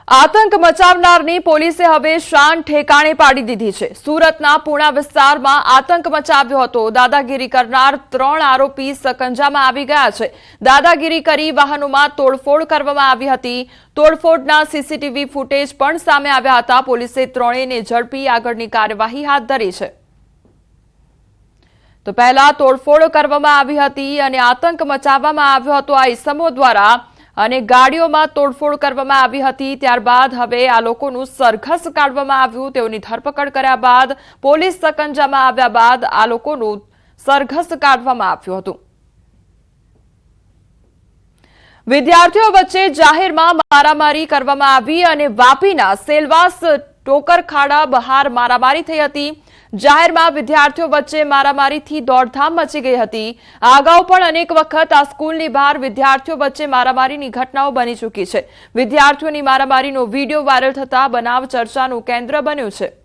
આતંક મચાવનારની પોલીસે હવે શાન ઠેકાણે પાડી દીધી છે। સુરતના પૂણા વિસ્તારમાં આતંક મચાવ્યો હતો। દાદાગીરી કરનાર 3 આરોપી સકંજામાં આવી ગયા છે। દાદાગીરી કરી વાહનોમાં તોડફોડ કરવામાં આવી હતી। તોડફોડના સીસીટીવી ફૂટેજ પણ સામે આવ્યા હતા। પોલીસે ત્રણેયને ઝડપી આગળની કાર્યવાહી હાથ ધરી છે। તો પહેલા તોડફોડ કરવામાં આવી હતી અને આતંક મચાવવામાં આવ્યો હતો આ ઇસમો દ્વારા અને ગાડીઓમાં તોડફોડ કરવામાં આવી હતી। ત્યારબાદ હવે આ લોકોનું સરઘસ કાઢવામાં આવ્યું। તેઓની ધરપકડ કર્યા બાદ પોલીસ સકંજામાં આવ્યા બાદ આ લોકોનું સરઘસ કાઢવામાં આવ્યું હતું। વિદ્યાર્થીઓ વચ્ચે જાહેરમાં મારામારી કરવામાં આવી અને વાપીના સેલવાસ ટોકરખાડા બહાર મારામારી થઈ હતી। જાહેરમાં વિદ્યાર્થીઓ વચ્ચે મારામારીથી દોડધામ મચી ગઈ હતી। આ અગાઉ પણ અનેક વખત આ સ્કૂલની બહાર વિદ્યાર્થીઓ વચ્ચે મારામારીની ઘટનાઓ બની ચૂકી છે। વિદ્યાર્થીઓની મારામારીનો વિડીયો વાયરલ થતા બનાવ ચર્ચાનું કેન્દ્ર બન્યું છે।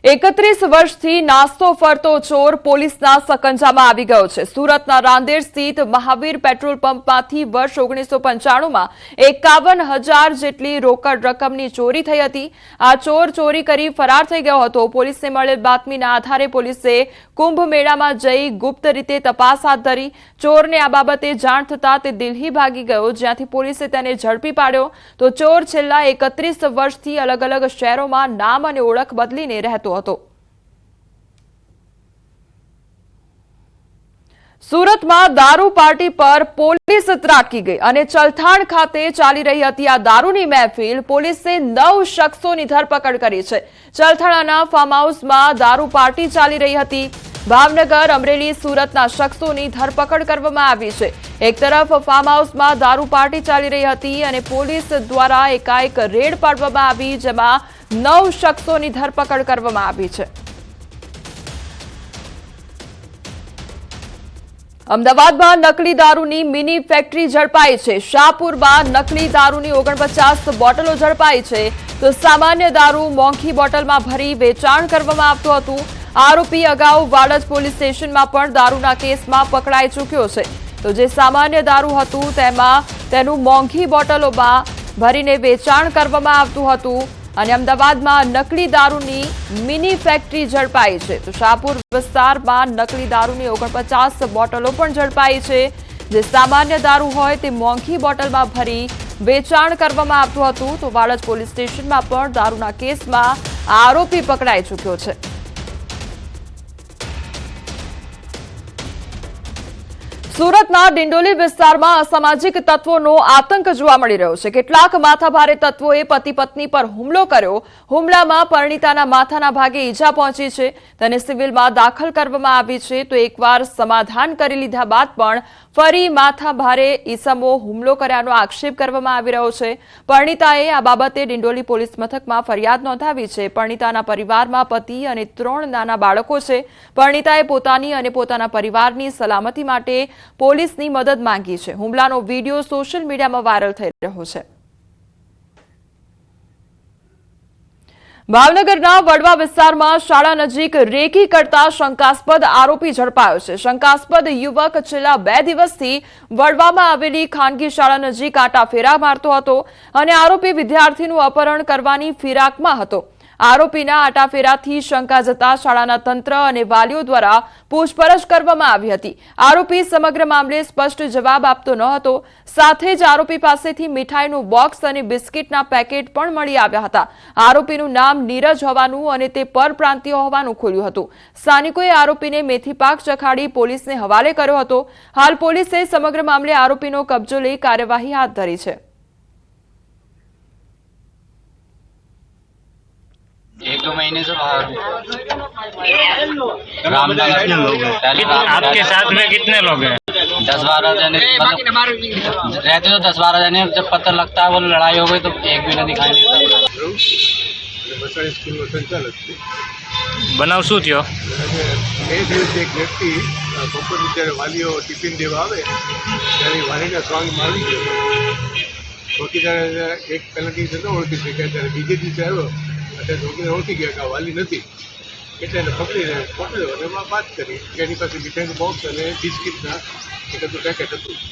એકત્રીસ વર્ષથી નાસ્તો ફરતો ચોર પોલીસના સકંજામાં આવી ગયો છે। સુરતના રાંદેર સ્થિત મહાવીર પેટ્રોલ પંપમાંથી વર્ષ 1995માં 51,000 જેટલી રોકડ રકમની ચોરી થઈ હતી। આ ચોર ચોરી કરી ફરાર થઈ ગયો હતો। પોલીસને મળેલ બાતમીના આધારે પોલીસે કુંભ મેળામાં જઈ ગુપ્ત રીતે તપાસ હાથ ધરી। ચોરને આ બાબતે જાણ થતાં તે દિલ્હી ભાગી ગયો, જ્યાંથી પોલીસે તેને ઝડપી પાડ્યો। તો ચોર છેલ્લા 31 વર્ષથી અલગ અલગ શહેરોમાં નામ અને ઓળખ બદલીને રહેતો હતો। સુરતમાં દારૂ પાર્ટી પર પોલીસ ત્રાટકી ગઈ અને ચલથાણ ખાતે ચાલી રહી હતી આ દારૂની મહેફિલ। પોલીસે 9 શખ્સોની ધરપકડ કરી છે। ચલથાણાના ફાર્મ હાઉસમાં દારૂ પાર્ટી ચાલી રહી હતી। ભાવનગર, અમરેલી, સુરતના શખ્સોની ધરપકડ કરવામાં આવી છે। એક તરફ ફાર્મ હાઉસમાં દારૂ પાર્ટી ચાલી રહી હતી અને પોલીસ દ્વારા એકાએક રેડ પાડવામાં આવી, જેમાં 9 શખ્સોની ધરપકડ કરવામાં આવી છે। અમદાવાદમાં નકલી દારૂની મિની ફેક્ટરી ઝડપાઈ છે। શાહપુરમાં નકલી દારૂની 49 બોટલો ઝડપાઈ છે। તો સામાન્ય દારૂ મોંઘી બોટલમાં ભરી વેચાણ કરવામાં આવતું હતું। આરોપી અગાઉ વાડજ પોલીસ સ્ટેશનમાં પણ દારૂના કેસમાં પકડાઈ ચૂક્યો છે। તો જે સામાન્ય દારૂ હતું તેમાં તેનું મોંઘી બોટલોમાં ભરીને વેચાણ કરવામાં આવતું હતું અને અમદાવાદમાં નકલી દારૂની મિની ફેક્ટરી ઝડપાઈ છે। તો શાહપુર વિસ્તારમાં નકલી દારૂની 49 બોટલો પણ ઝડપાઈ છે। જે સામાન્ય દારૂ હોય તે મોંઘી બોટલમાં ભરી વેચાણ કરવામાં આવતું હતું। તો વાડજ પોલીસ સ્ટેશનમાં પણ દારૂના કેસમાં આરોપી પકડાઈ ચૂક્યો છે। સુરતના ડિંડોલી વિસ્તારમાં અસામાજિક તત્વોનો આતંક જોવા મળી રહ્યો છે। કેટલાક માથાભારે તત્વોએ પતિ પત્ની પર હુમલો કર્યો। હુમલામાં પરિણીતાના માથાના ભાગે ઈજા પહોંચી છે। તેને સિવિલમાં દાખલ કરવામાં આવી છે। તો એકવાર સમાધાન કરી લીધા બાદ પણ ફરી માથાભારે ઈસમો હુમલો કર્યાનો આક્ષેપ કરવામાં આવી રહ્યો છે। પરિણીતાએ આ બાબતે ડિંડોલી પોલીસ મથકમાં ફરિયાદ નોંધાવી છે। પરિણીતાના પરિવારમાં પતિ અને 3 નાના બાળકો છે। પરિણીતાએ પોતાની અને પોતાના પરિવારની સલામતી માટે પોલીસની મદદ માંગી છે। હુમલાનો વિડીયો સોશિયલ મીડિયામાં વાયરલ થઈ રહ્યો છે। ભાવનગરના વડવા વિસ્તારમાં શાળા નજીક રેકી કરતા શંકાસ્પદ આરોપી ઝડપાયો છે। શંકાસ્પદ યુવક છેલ્લા 2 દિવસથી વડવામાં આવેલી ખાનગી શાળા નજીક આંટાફેરા મારતો હતો અને આરોપી વિદ્યાર્થીનું અપહરણ કરવાની ફિરાકમાં હતો। આરોપીના આંટાફેરાથી શંકા જતા શાળાના તંત્ર અને વાલીઓ દ્વારા પૂછપરછ કરવામાં આવી હતી। આરોપી સમગ્ર મામલે સ્પષ્ટ જવાબ આપતો ન હતો। સાથે જ આરોપી પાસેથી મીઠાઈનું બોક્સ અને બિસ્કિટના પેકેટ પણ મળી આવ્યા હતા। આરોપીનું નામ નીરજ હોવાનું અને તે પરપ્રાંતીય હોવાનું ખુલ્યું હતું। સ્થાનિકોએ આરોપીને મેથી પાક ચખાડી પોલીસને હવાલે કર્યો હતો। હાલ પોલીસે સમગ્ર મામલે આરોપીનો કબજો લઈ કાર્યવાહી હાથ ધરી છે। 1-2 महीने से बाहर आपके साथ में कितने लोग हैं? 10-12 जने रहते तो 10-12 जने। जब पता लगता है वो लड़ाई हो गई तो एक भी न दिखाई देता। बनाव શું થયો? એક વ્યક્તિ બપોર જ્યારે વાલીઓ ટિફિન દેવા આવે ત્યારે વાલીને સ્ટ્રોંગમાં આવી ગયો। ચોકીદાર એક પહેલાંથી જતો ઓળખી શક્યા, ત્યારે બીજે દિવસે આવ્યો એટલે ચોકીદાર ઓળખી ગયા કે આ વાલી નથી, એટલે એને પકડીને પકડ્યો અને એમાં વાત કરી કે એની પાસે મીઠાઈનું બોક્સ અને બિસ્કિટના એક પેકેટ હતું।